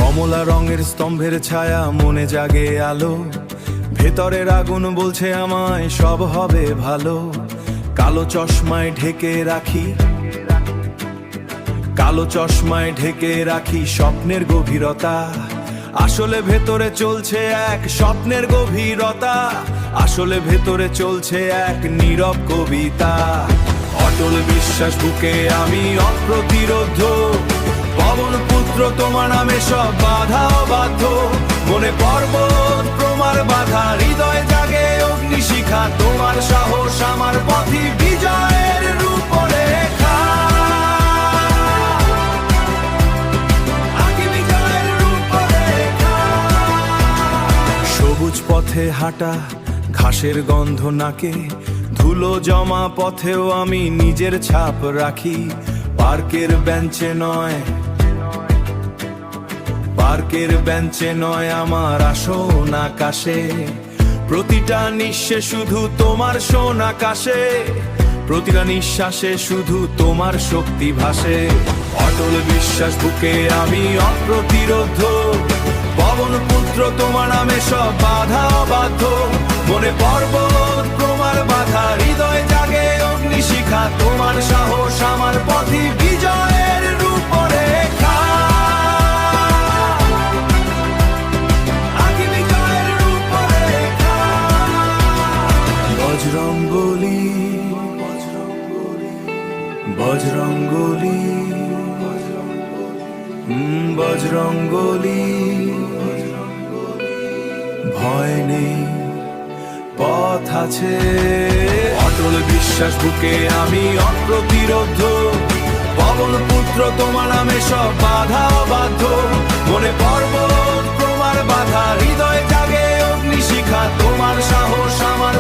কমলা রঙের স্তম্ভের ছায়া, মনে জাগে আলো, ভেতরের আগুন বলছে আমায় সব হবে ভালো। কালো চশমায় ঢেকে রাখি, কালো চশমায় ঢেকে রাখি স্বপ্নের গভীরতা। আসলে ভেতরে চলছে এক স্বপ্নের গভীরতা, আসলে ভেতরে চলছে এক নীরব কবিতা। অটল বিশ্বাস বুকে আমি অপ্রতিরোধ্য, পবন পুত্র তোমার নামে সব বাধা অবাধ্য। মনে পর্বত প্রমার বাধা, হৃদয় জাগে অগ্নিশিখা, তোমার সাহস আমার পথই বিজয়ের রূপরেখা। সবুজ পথে হাঁটা, ঘাসের গন্ধ নাকে, ধুলো জমা পথেও আমি নিজের ছাপ রাখি। পার্কের বেঞ্চে নয়, পার্কের বেঞ্চে নয় আমার আসন আকাশে, প্রতিটা নিঃশ্বাসে শুধু তোমার শোন আকাশে, প্রতিটা নিঃশ্বাসে শুধু তোমার শক্তি ভাসে। অটল বিশ্বাস বুকে আমি অপ্রতিরোধ্য, পবন পুত্র তোমার নামে সব বাধা অবাধ্য। মনে পর্বত প্রমার বাধা, হৃদয় জাগে অগ্নিশিখা, তোমার সাহস আমার পথই বিজয়ের রূপরেখা। বজরঙ্গলি, বজরঙ্গলি, বজরঙ্গলি, ভয় নেই পথ আছে। অটল বিশ্বাস বুকে আমি অপ্রতিরোধ্য, পবন পুত্র তোমার নামে সব বাধা অবাধ্য। মনে পর্বত প্রমার বাধা, হৃদয় জাগে অগ্নিশিখা, তোমার সাহস আমার